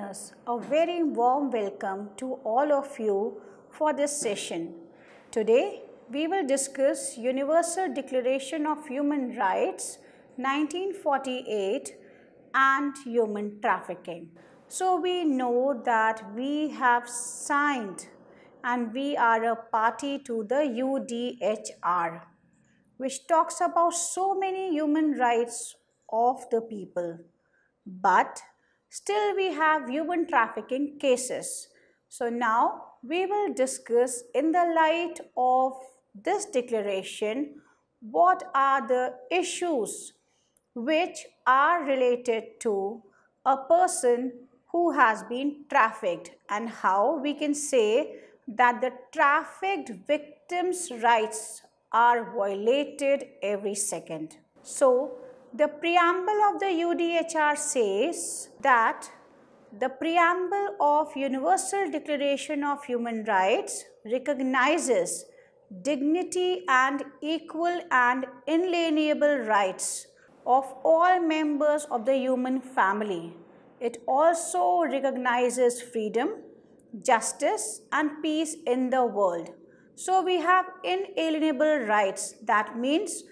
listeners, a very warm welcome to all of you for this session. Today, we will discuss Universal Declaration of Human Rights 1948 and human trafficking. So, we know that we have signed and we are a party to the UDHR, which talks about so many human rights of the people. But still we have human trafficking cases. So now we will discuss in the light of this declaration what are the issues which are related to a person who has been trafficked and how we can say that the trafficked victims' rights are violated every second. So, the preamble of the UDHR says that the preamble of Universal Declaration of Human Rights recognizes dignity and equal and inalienable rights of all members of the human family. It also recognizes freedom, justice, and peace in the world. So we have inalienable rights. That means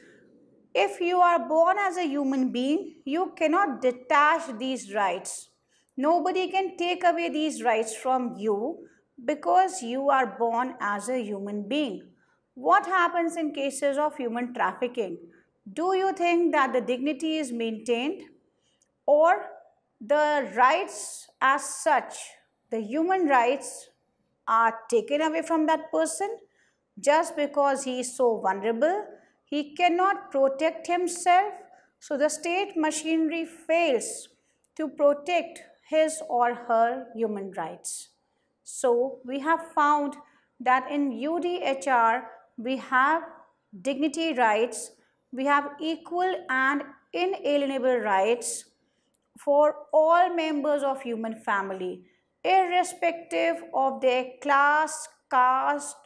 if you are born as a human being, you cannot detach these rights. Nobody can take away these rights from you because you are born as a human being. What happens in cases of human trafficking? Do you think that the dignity is maintained or the rights as such, the human rights are taken away from that person just because he is so vulnerable? He cannot protect himself, so the state machinery fails to protect his or her human rights. So we have found that in UDHR we have dignity rights, we have equal and inalienable rights for all members of human family, irrespective of their class, caste,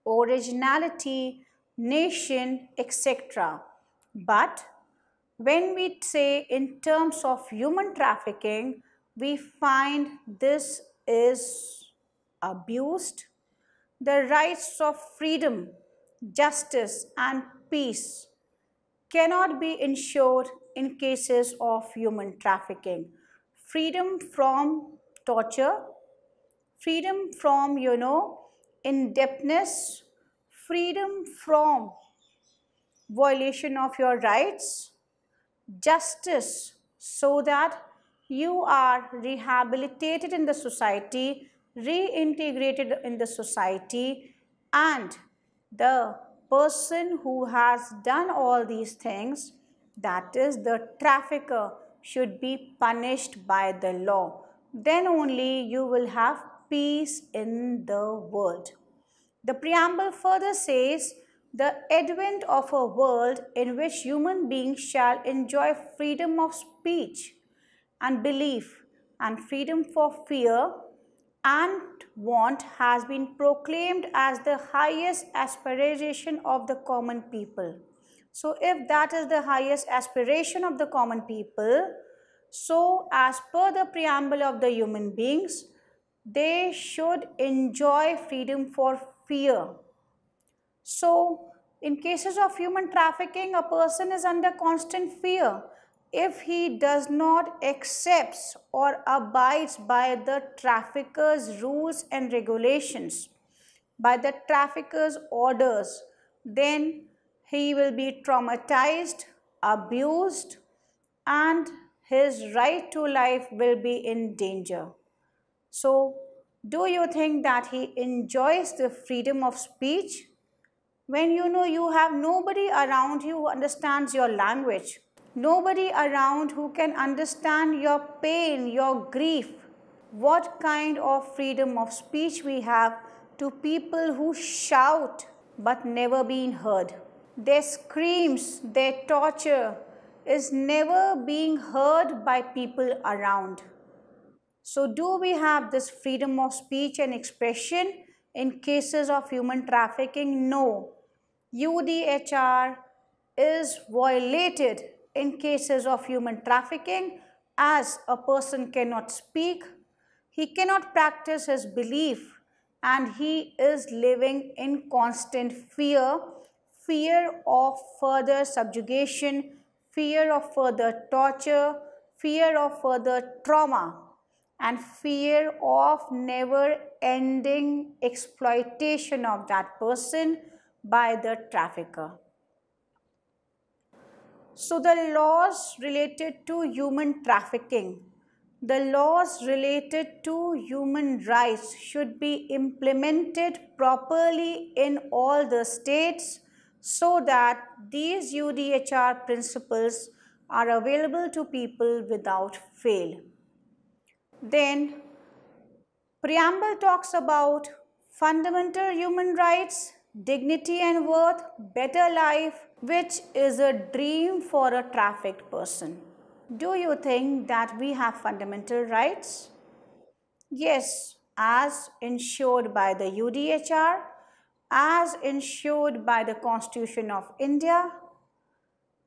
originality, nation, etc. But when we say in terms of human trafficking, we find this is abused. The rights of freedom, justice, and peace cannot be ensured in cases of human trafficking. Freedom from torture, freedom from, indebtedness, freedom from violation of your rights, justice so that you are rehabilitated in the society, reintegrated in the society, and the person who has done all these things, that is the trafficker, should be punished by the law. Then only you will have peace in the world. The preamble further says, the advent of a world in which human beings shall enjoy freedom of speech and belief and freedom for fear and want has been proclaimed as the highest aspiration of the common people. So if that is the highest aspiration of the common people, so as per the preamble of the human beings, they should enjoy freedom for fear. So in cases of human trafficking, a person is under constant fear if he does not accept or abides by the trafficker's rules and regulations, by the trafficker's orders, then he will be traumatized, abused, and his right to life will be in danger. So, do you think that he enjoys the freedom of speech? When you have nobody around you who understands your language, nobody around who can understand your pain, your grief, what kind of freedom of speech we have to people who shout but never being heard? Their screams, their torture is never being heard by people around. So do we have this freedom of speech and expression in cases of human trafficking? No. UDHR is violated in cases of human trafficking as a person cannot speak, He cannot practice his belief, and he is living in constant fear, fear of further subjugation, fear of further torture, fear of further trauma, and fear of never ending exploitation of that person by the trafficker. So the laws related to human trafficking, the laws related to human rights should be implemented properly in all the states so that these UDHR principles are available to people without fail. Then, preamble talks about fundamental human rights, dignity and worth, better life, which is a dream for a trafficked person. Do you think that we have fundamental rights? Yes, as ensured by the UDHR, as ensured by the Constitution of India,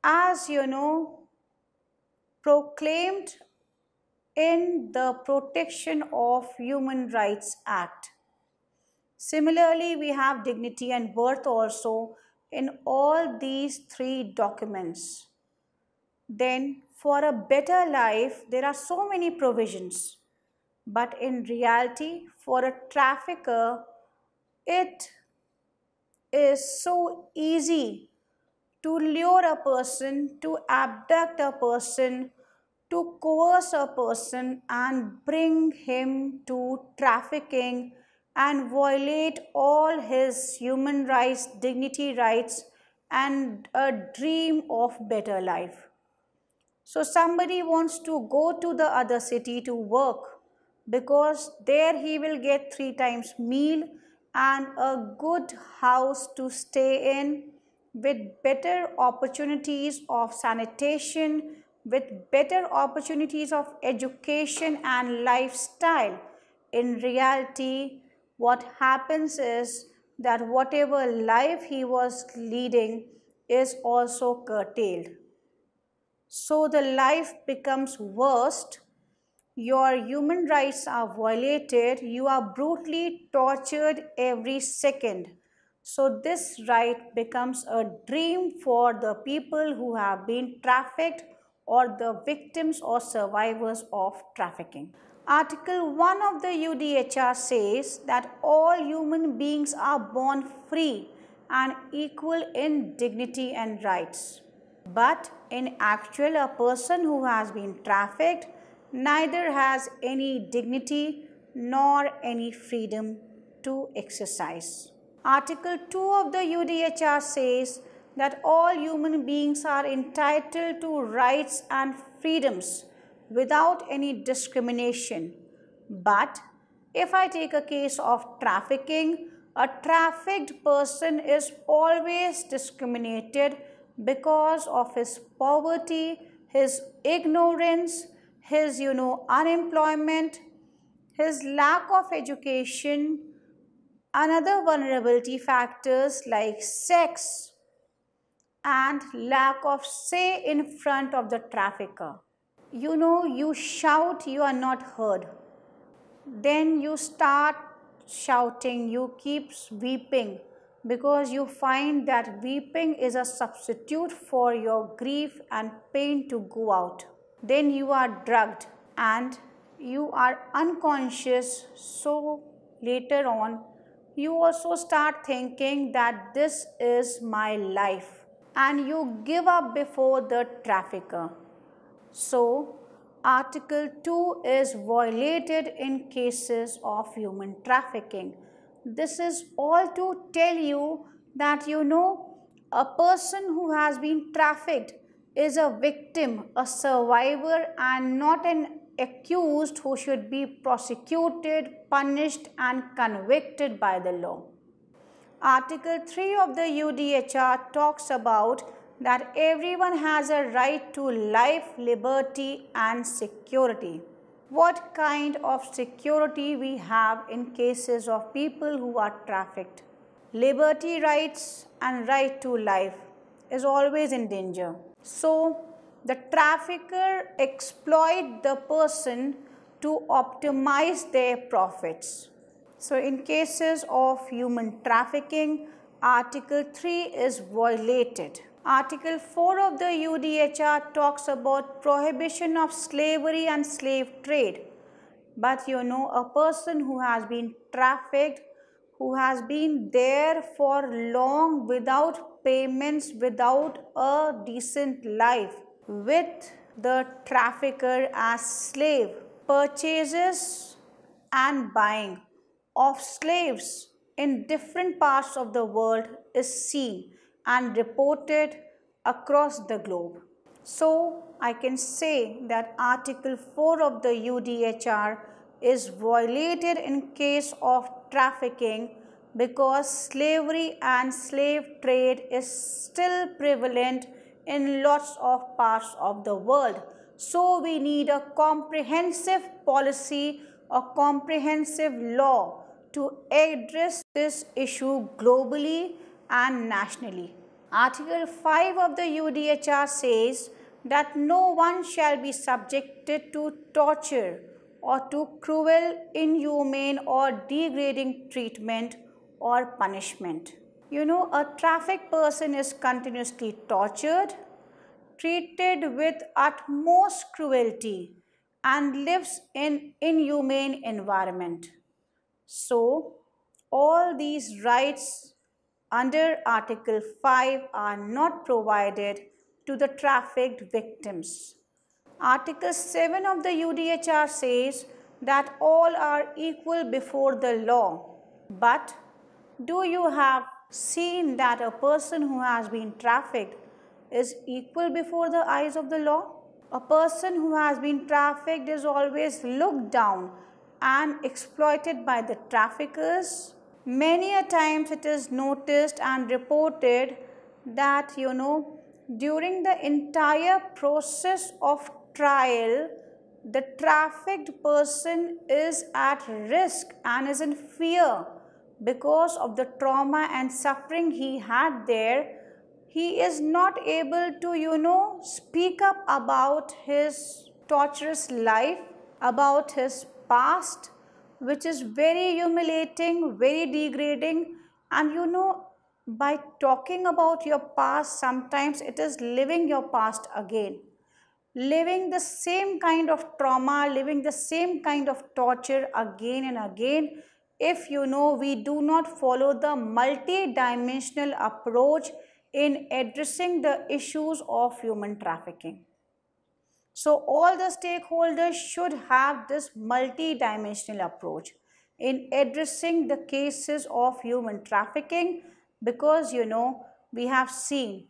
as proclaimed in the Protection of Human Rights Act. Similarly, we have dignity and worth also in all these three documents. Then, for a better life, there are so many provisions. But in reality, for a trafficker, it is so easy to lure a person, to abduct a person, to coerce a person and bring him to trafficking and violate all his human rights, dignity rights, and a dream of better life. So somebody wants to go to the other city to work because there he will get 3 times meal and a good house to stay in with better opportunities of sanitation, with better opportunities of education and lifestyle. In reality, what happens is that whatever life he was leading is also curtailed. So the life becomes worst, your human rights are violated, you are brutally tortured every second. So this right becomes a dream for the people who have been trafficked or the victims or survivors of trafficking. Article 1 of the UDHR says that all human beings are born free and equal in dignity and rights. But in actual, a person who has been trafficked neither has any dignity nor any freedom to exercise. Article 2 of the UDHR says that all human beings are entitled to rights and freedoms without any discrimination. But if I take a case of trafficking, a trafficked person is always discriminated because of his poverty, his ignorance, his unemployment, his lack of education, and other vulnerability factors like sex and lack of say in front of the trafficker. You shout, you are not heard. Then you start shouting, you keep weeping, because you find that weeping is a substitute for your grief and pain to go out. Then you are drugged and you are unconscious, so later on you also start thinking that this is my life and you give up before the trafficker. So Article 2 is violated in cases of human trafficking. This is all to tell you that a person who has been trafficked is a victim, a survivor, and not an accused who should be prosecuted, punished, and convicted by the law. Article 3 of the UDHR talks about that everyone has a right to life, liberty, and security. What kind of security we have in cases of people who are trafficked? Liberty rights and right to life is always in danger. So the trafficker exploit the person to optimize their profits. So in cases of human trafficking, Article 3 is violated. Article 4 of the UDHR talks about prohibition of slavery and slave trade. But a person who has been trafficked, who has been there for long without payments, without a decent life, with the trafficker as slave, purchases and buying of slaves in different parts of the world is seen and reported across the globe. So I can say that Article 4 of the UDHR is violated in case of trafficking because slavery and slave trade is still prevalent in lots of parts of the world. So we need a comprehensive policy, a comprehensive law to address this issue globally and nationally. Article 5 of the UDHR says that no one shall be subjected to torture or to cruel, inhumane or degrading treatment or punishment. A trafficked person is continuously tortured, treated with utmost cruelty and lives in inhumane environment. So, all these rights under Article 5 are not provided to the trafficked victims. Article 7 of the UDHR says that all are equal before the law. But do you have seen that a person who has been trafficked is equal before the eyes of the law? A person who has been trafficked is always looked down and exploited by the traffickers. Many a times it is noticed and reported that during the entire process of trial, the trafficked person is at risk and is in fear because of the trauma and suffering he had there. He is not able to speak up about his torturous life, about his past, which is very humiliating, very degrading. And by talking about your past, sometimes it is living your past again, living the same kind of trauma, living the same kind of torture again and again, if we do not follow the multi-dimensional approach in addressing the issues of human trafficking. So all the stakeholders should have this multi-dimensional approach in addressing the cases of human trafficking, because we have seen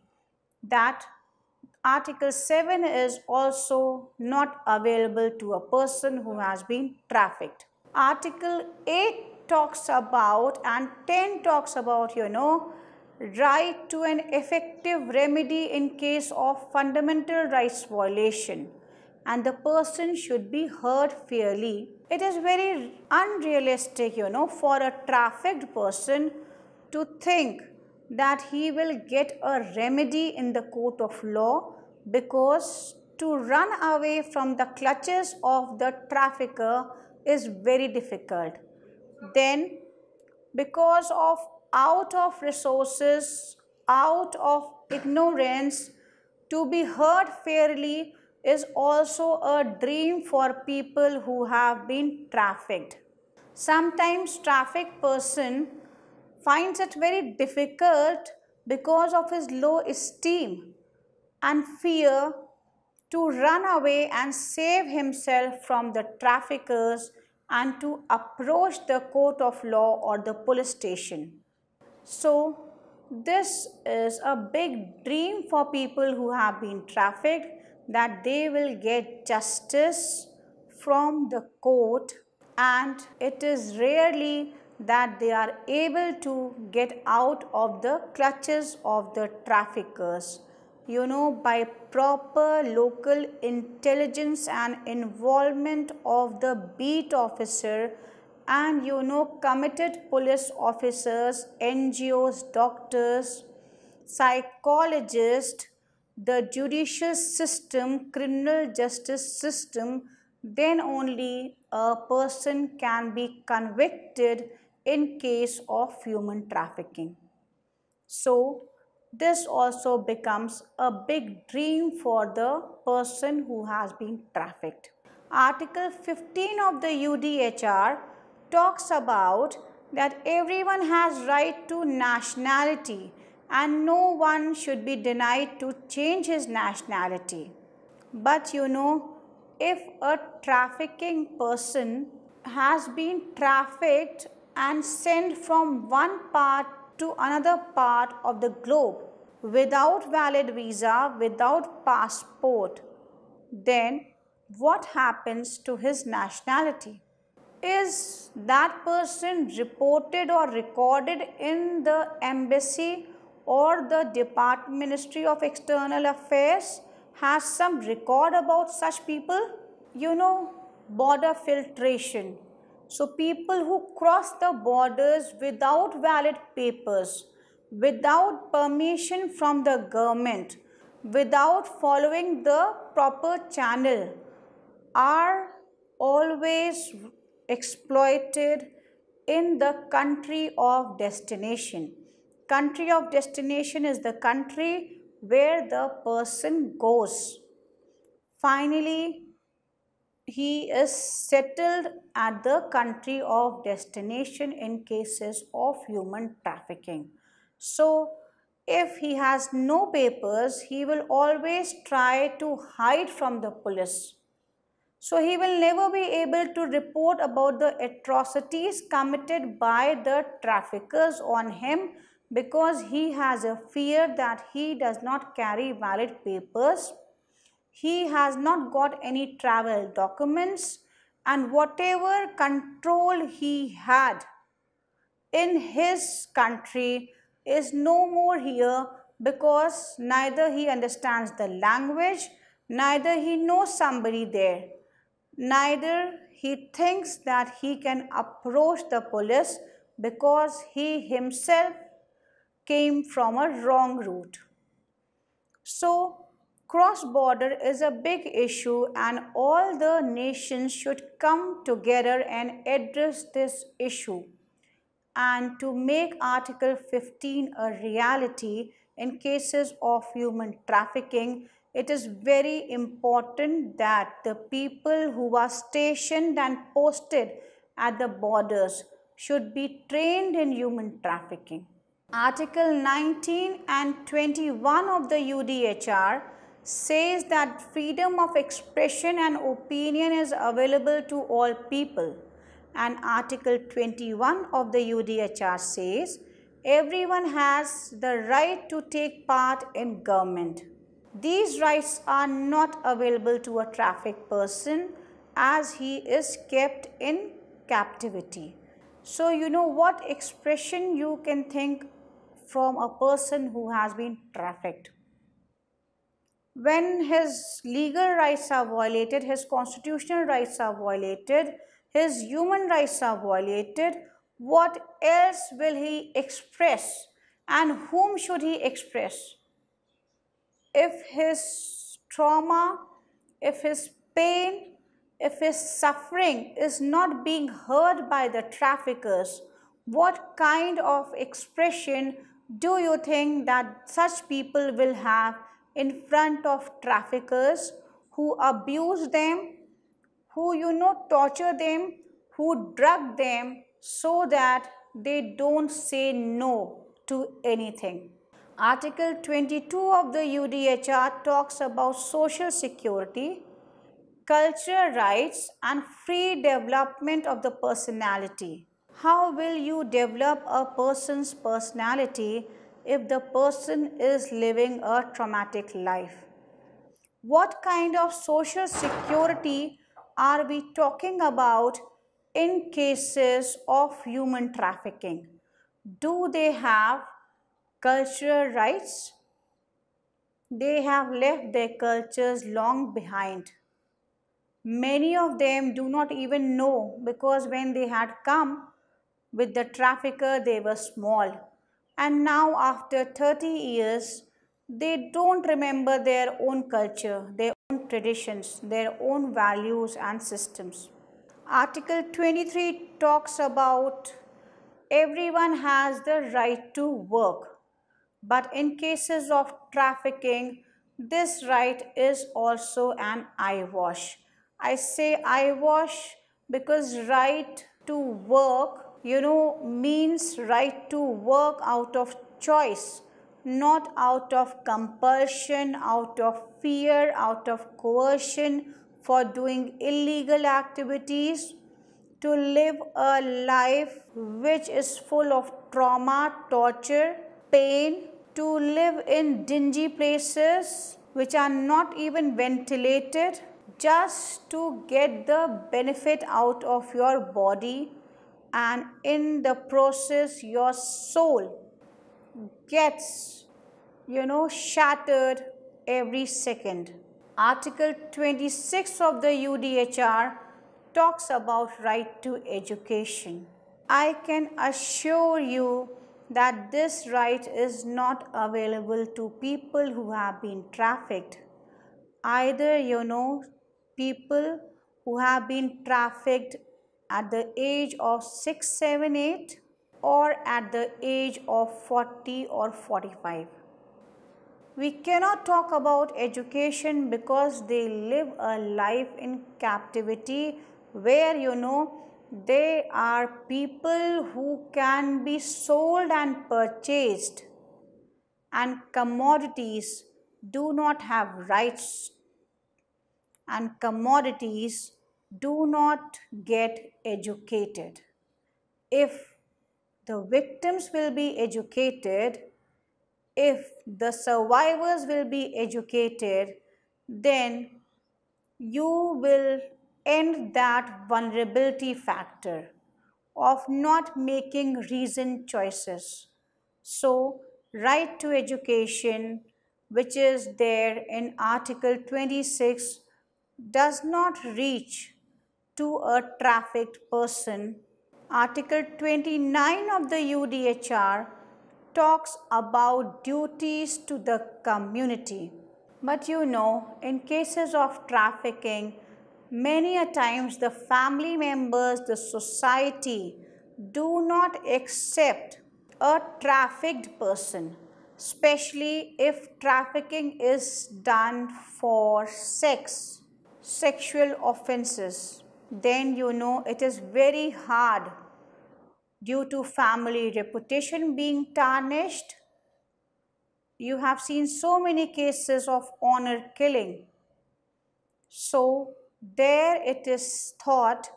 that Article 7 is also not available to a person who has been trafficked. Article 8 talks about and 10 talks about right to an effective remedy in case of fundamental rights violation, and the person should be heard fairly. It is very unrealistic for a trafficked person to think that he will get a remedy in the court of law, because to run away from the clutches of the trafficker is very difficult. Then, because of out of resources, out of ignorance, to be heard fairly is also a dream for people who have been trafficked. Sometimes trafficked person finds it very difficult because of his low esteem and fear to run away and save himself from the traffickers and to approach the court of law or the police station. So this is a big dream for people who have been trafficked, that they will get justice from the court, and it is rarely that they are able to get out of the clutches of the traffickers. By proper local intelligence and involvement of the beat officer and committed police officers, NGOs, doctors, psychologists, the judicial system, criminal justice system, then only a person can be convicted in case of human trafficking. So, this also becomes a big dream for the person who has been trafficked. Article 15 of the UDHR talks about that everyone has right to nationality and no one should be denied to change his nationality. But if a trafficking person has been trafficked and sent from one part to another part of the globe without valid visa, without passport, then what happens to his nationality? Is that person reported or recorded in the embassy or the Ministry of External Affairs? Has some record about such people? Border filtration. So people who cross the borders without valid papers, without permission from the government, without following the proper channel, are always exploited in the country of destination. Country of destination is the country where the person goes. Finally, he is settled at the country of destination in cases of human trafficking. So, if he has no papers, he will always try to hide from the police. So, he will never be able to report about the atrocities committed by the traffickers on him because he has a fear that he does not carry valid papers. He has not got any travel documents, and whatever control he had in his country is no more here because neither he understands the language, neither he knows somebody there, neither he thinks that he can approach the police because he himself came from a wrong route. So, cross-border is a big issue and all the nations should come together and address this issue. And to make Article 15 a reality in cases of human trafficking, it is very important that the people who are stationed and posted at the borders should be trained in human trafficking. Article 19 and 21 of the UDHR says that freedom of expression and opinion is available to all people. And Article 21 of the UDHR says everyone has the right to take part in government. These rights are not available to a trafficked person as he is kept in captivity. So, what expression you can think from a person who has been trafficked? When his legal rights are violated, his constitutional rights are violated, his human rights are violated, what else will he express and whom should he express? If his trauma, if his pain, if his suffering is not being heard by the traffickers, what kind of expression do you think that such people will have in front of traffickers who abuse them, who torture them, who drug them so that they don't say no to anything? Article 22 of the UDHR talks about social security, cultural rights and free development of the personality. How will you develop a person's personality if the person is living a traumatic life? What kind of social security are we talking about in cases of human trafficking? Do they have cultural rights? They have left their cultures long behind. Many of them do not even know because when they had come with the trafficker, they were small. And now after 30 years, they don't remember their own culture, their own traditions, their own values and systems. Article 23 talks about everyone has the right to work, but in cases of trafficking, this right is also an eyewash. I say eyewash because right to work, means right to work out of choice, not out of compulsion, out of fear, out of coercion for doing illegal activities, to live a life which is full of trauma, torture, pain, to live in dingy places which are not even ventilated, just to get the benefit out of your body, and in the process your soul gets shattered every second. Article 26 of the UDHR talks about right to education. I can assure you that this right is not available to people who have been trafficked. Either people who have been trafficked at the age of 6, 7, 8 or at the age of 40 or 45. We cannot talk about education because they live a life in captivity where they are people who can be sold and purchased, and commodities do not have rights, and commodities do not get educated. If the victims will be educated, if the survivors will be educated, then you will end that vulnerability factor of not making reasoned choices. So, right to education, which is there in Article 26, does not reach to a trafficked person. Article 29 of the UDHR talks about duties to the community. But in cases of trafficking, many a times the family members, the society do not accept a trafficked person, especially if trafficking is done for sexual offenses. Then it is very hard due to family reputation being tarnished. You have seen so many cases of honor killing. So there it is thought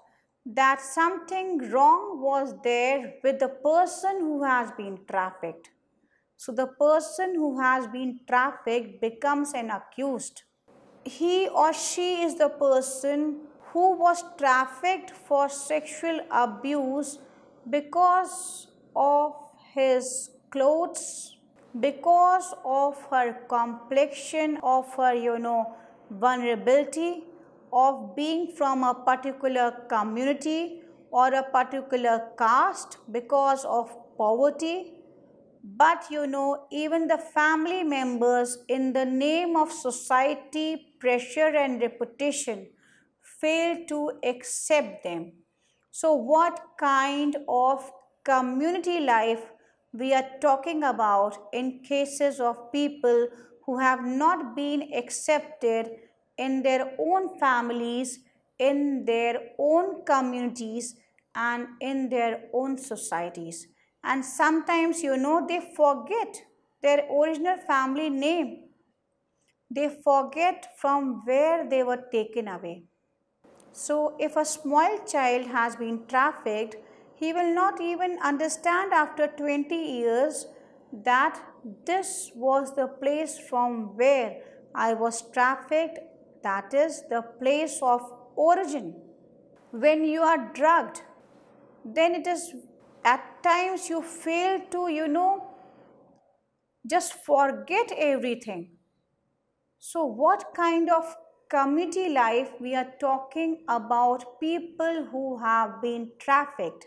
that something wrong was there with the person who has been trafficked. So the person who has been trafficked becomes an accused. He or she is the person who was trafficked for sexual abuse because of his clothes, because of her complexion, of her vulnerability, of being from a particular community or a particular caste, because of poverty. But even the family members, in the name of society, pressure and reputation, fail to accept them. So what kind of community life we are talking about in cases of people who have not been accepted in their own families, in their own communities, and in their own societies? And sometimes they forget their original family name. They forget from where they were taken away. So if a small child has been trafficked, he will not even understand after 20 years that this was the place from where I was trafficked, that is the place of origin. When you are drugged, then it is at times you fail to just forget everything. So what kind of community life we are talking about? People who have been trafficked.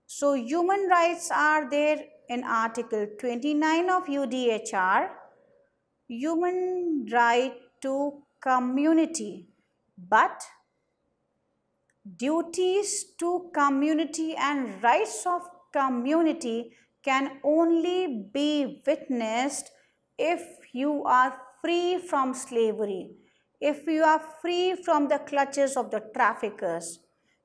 So human rights are there in Article 29 of UDHR, human right to community, but duties to community and rights of community can only be witnessed if you are free from slavery, if you are free from the clutches of the traffickers.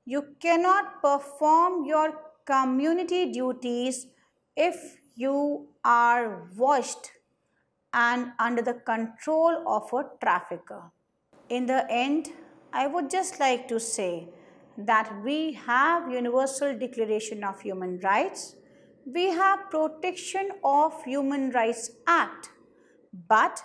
You cannot perform your community duties if you are watched and under the control of a trafficker. In the end, I would just like to say that we have Universal Declaration of Human Rights, we have Protection of Human Rights Act, but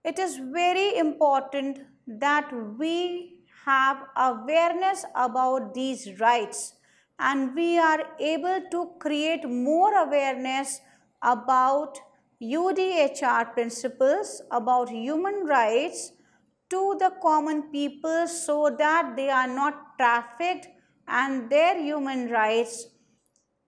it is very important that we have awareness about these rights and we are able to create more awareness about UDHR principles, about human rights to the common people so that they are not trafficked and their human rights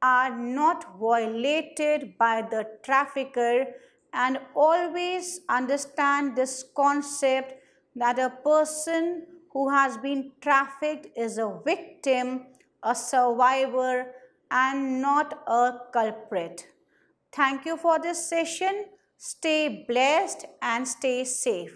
are not violated by the trafficker, and always understand this concept that a person who has been trafficked is a victim, a survivor and not a culprit. Thank you for this session. Stay blessed and stay safe.